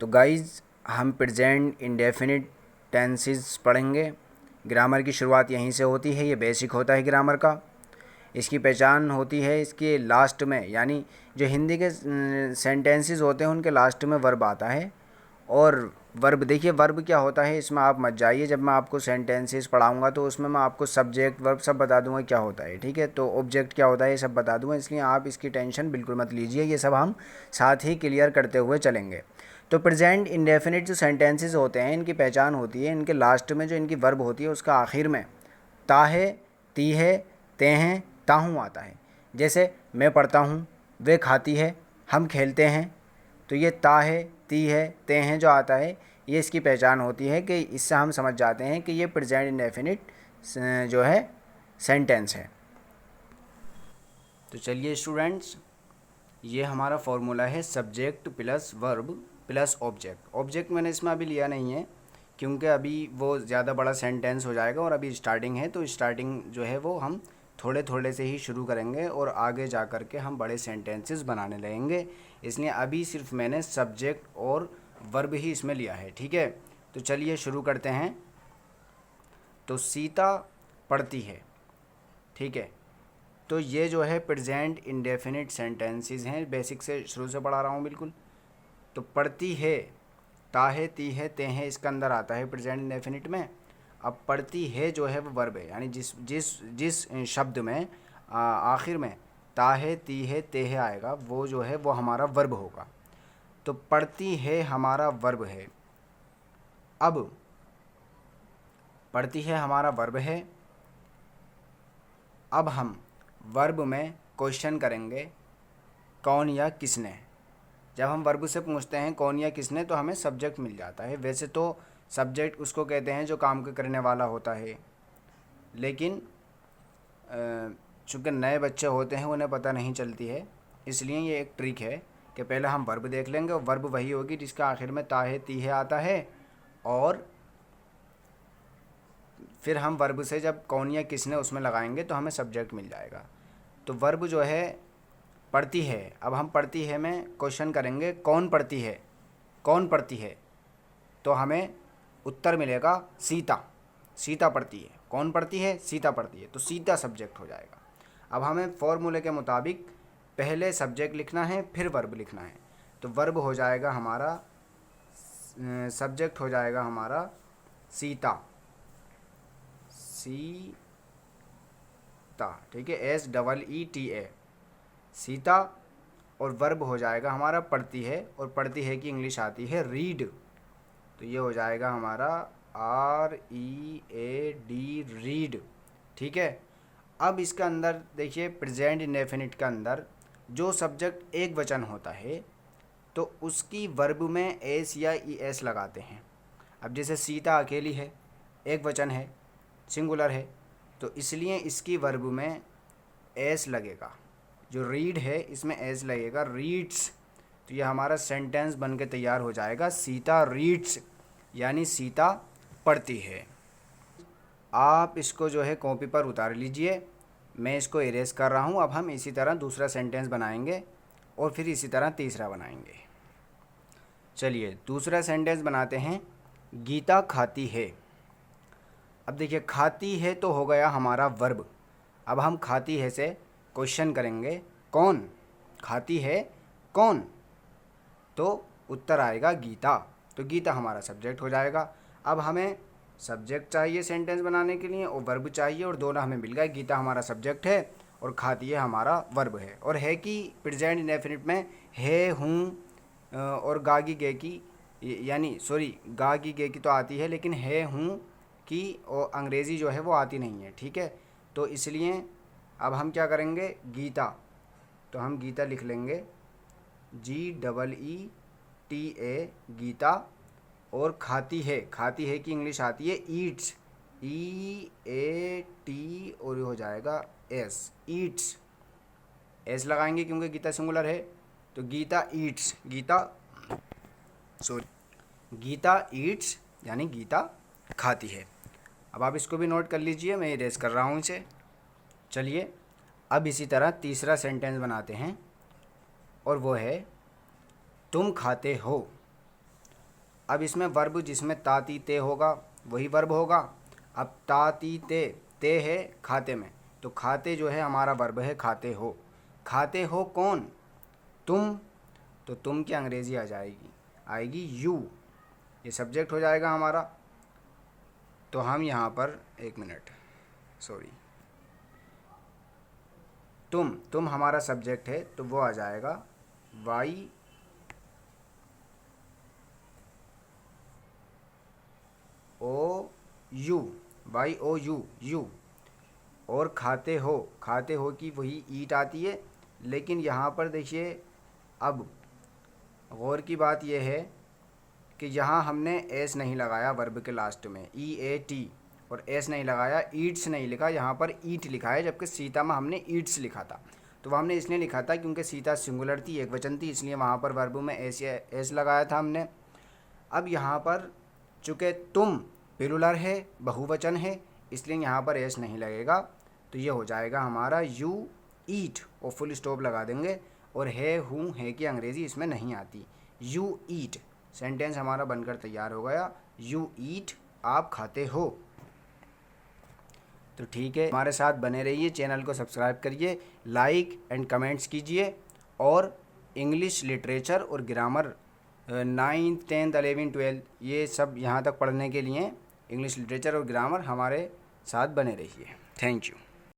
तो गाइज़ हम present indefinite tenses पढ़ेंगे। ग्रामर की शुरुआत यहीं से होती है, ये बेसिक होता है ग्रामर का। इसकी पहचान होती है इसके लास्ट में, यानी जो हिंदी के सेंटेंसेस होते हैं उनके लास्ट में वर्ब आता है। और वर्ब देखिए, वर्ब क्या होता है इसमें आप मत जाइए, जब मैं आपको सेंटेंसेस पढ़ाऊंगा तो उसमें मैं आपको सब्जेक्ट वर्ब सब बता दूंगा क्या होता है, ठीक है। तो ऑब्जेक्ट क्या होता है ये सब बता दूंगा, इसलिए आप इसकी टेंशन बिल्कुल मत लीजिए, ये सब हम साथ ही क्लियर करते हुए चलेंगे। तो प्रेजेंट इंडेफिनिट जो सेंटेंसेस होते हैं इनकी पहचान होती है इनके लास्ट में जो इनकी वर्ब होती है उसका आखिर में ता है, ती है, ते हैं, ताहूँ आता है। जैसे मैं पढ़ता हूँ, वे खाती है, हम खेलते हैं। तो ये ता है, ती है, ते हैं जो आता है, ये इसकी पहचान होती है कि इससे हम समझ जाते हैं कि ये प्रेजेंट इंडेफिनिट जो है सेंटेंस है। तो चलिए स्टूडेंट्स, ये हमारा फॉर्मूला है subject plus verb plus object. Object मैंने इसमें अभी लिया नहीं है क्योंकि अभी वो ज़्यादा बड़ा सेंटेंस हो जाएगा और अभी स्टार्टिंग है, तो स्टार्टिंग जो है वो हम थोड़े थोड़े से ही शुरू करेंगे और आगे जा कर के हम बड़े सेंटेंसेस बनाने लगेंगे। इसलिए अभी सिर्फ मैंने सब्जेक्ट और वर्ब ही इसमें लिया है, ठीक है। तो चलिए शुरू करते हैं। तो सीता पढ़ती है, ठीक है। तो ये जो है प्रेजेंट इंडेफिनिट सेंटेंसेस हैं, बेसिक से शुरू से पढ़ा रहा हूँ बिल्कुल। तो पढ़ती है, ता है, ती है, ते हैं, इसका अंदर आता है प्रेजेंट इंडेफिनिट में। अब पढ़ती है जो है वो वर्ब है, यानी जिस जिस जिस शब्द में आखिर में ता है, ती है, ते है आएगा वो जो है वो हमारा वर्ब होगा। तो पढ़ती है हमारा वर्ब है। अब पढ़ती है हमारा वर्ब है। अब हम वर्ब में क्वेश्चन करेंगे कौन या किसने। जब हम वर्ब से पूछते हैं कौन या किसने तो हमें सब्जेक्ट मिल जाता है। वैसे तो सब्जेक्ट उसको कहते हैं जो काम करने वाला होता है, लेकिन चूँकि नए बच्चे होते हैं उन्हें पता नहीं चलती है, इसलिए ये एक ट्रिक है कि पहले हम वर्ब देख लेंगे और वर्ब वही होगी जिसका आखिर में ता है, ती है आता है, और फिर हम वर्ब से जब कौन या किसने उसमें लगाएंगे तो हमें सब्जेक्ट मिल जाएगा। तो वर्ब जो है पढ़ती है, अब हम पढ़ती है में क्वेश्चन करेंगे कौन पढ़ती है, कौन पढ़ती है, तो हमें उत्तर मिलेगा सीता। सीता पढ़ती है। कौन पढ़ती है? सीता पढ़ती है। तो सीता सब्जेक्ट हो जाएगा। अब हमें फॉर्मूले के मुताबिक पहले सब्जेक्ट लिखना है फिर वर्ब लिखना है। तो वर्ब हो जाएगा हमारा, सब्जेक्ट हो जाएगा हमारा सीता, सीता, ठीक है, SEETA, सीता। और वर्ब हो जाएगा हमारा पढ़ती है, और पढ़ती है की इंग्लिश आती है रीड। तो ये हो जाएगा हमारा READ, रीड, ठीक है। अब इसका अंदर देखिए प्रेजेंट इंडेफिनिट के अंदर जो सब्जेक्ट एक वचन होता है तो उसकी वर्ब में एस या ES लगाते हैं। अब जैसे सीता अकेली है, एक वचन है, सिंगुलर है, तो इसलिए इसकी वर्ब में एस लगेगा। जो रीड है इसमें एस लगेगा, रीड्स। तो ये हमारा सेंटेंस बन के तैयार हो जाएगा सीता रीड्स, यानी सीता पढ़ती है। आप इसको जो है कॉपी पर उतार लीजिए, मैं इसको इरेज कर रहा हूँ। अब हम इसी तरह दूसरा सेंटेंस बनाएंगे और फिर इसी तरह तीसरा बनाएंगे। चलिए दूसरा सेंटेंस बनाते हैं, गीता खाती है। अब देखिए खाती है तो हो गया हमारा वर्ब। अब हम खाती है से क्वेश्चन करेंगे कौन खाती है, कौन, तो उत्तर आएगा गीता। तो गीता हमारा सब्जेक्ट हो जाएगा। अब हमें सब्जेक्ट चाहिए सेंटेंस बनाने के लिए और वर्ब चाहिए, और दोनों हमें मिल गए। गीता हमारा सब्जेक्ट है और खाती है हमारा वर्ब है। और है कि प्रेजेंट इंडेफिनिट में है, हूँ और गागी गे की, यानी सॉरी गागी गे की तो आती है, लेकिन है, हूँ की और अंग्रेज़ी जो है वो आती नहीं है, ठीक है। तो इसलिए अब हम क्या करेंगे, गीता, तो हम गीता लिख लेंगे GEETA, गीता। और खाती है, खाती है की इंग्लिश आती है ईट्स, EAT, और ये हो जाएगा S, ईट्स। S लगाएंगे क्योंकि गीता सिंगुलर है। तो Geeta eats, Geeta sorry Geeta eats, यानी गीता खाती है। अब आप इसको भी नोट कर लीजिए, मैं इरेज कर रहा हूँ इसे। चलिए अब इसी तरह तीसरा सेंटेंस बनाते हैं और वो है तुम खाते हो। अब इसमें वर्ब जिसमें ताती ते होगा वही वर्ब होगा। अब ताती ते, ते है खाते में, तो खाते जो है हमारा वर्ब है खाते हो। खाते हो कौन? तुम। तो तुम की अंग्रेज़ी आ जाएगी, आएगी यू, ये सब्जेक्ट हो जाएगा हमारा। तो हम यहाँ पर एक मिनट, सॉरी, तुम हमारा सब्जेक्ट है तो वो आ जाएगा Y O U, Y O U, U. और खाते हो की वही ईट आती है, लेकिन यहाँ पर देखिए अब गौर की बात यह है कि यहाँ हमने एस नहीं लगाया वर्ब के लास्ट में, ई ए टी, और एस नहीं लगाया, ईट्स नहीं लिखा, यहाँ पर ईट लिखा है, जबकि सीता में हमने ईट्स लिखा था। तो वह हमने इसलिए लिखा था क्योंकि सीता सिंगुलर थी, एक वचन थी, इसलिए वहाँ पर वर्ब में एस लगाया था हमने। अब यहाँ पर चूँकि तुम प्लूरल है, बहुवचन है, इसलिए यहाँ पर एस नहीं लगेगा, तो ये हो जाएगा हमारा यू ईट, और फुल स्टॉप लगा देंगे। और है हूँ है की अंग्रेज़ी इसमें नहीं आती, यू ईट सेंटेंस हमारा बनकर तैयार हो गया, यू ईट, आप खाते हो। तो ठीक है, हमारे साथ बने रहिए, चैनल को सब्सक्राइब करिए, लाइक एंड कमेंट्स कीजिए, और इंग्लिश लिटरेचर और grammar 9th 10th 11th 12th ये सब यहाँ तक पढ़ने के लिए इंग्लिश लिटरेचर और ग्रामर हमारे साथ बने रहिए। Thank you.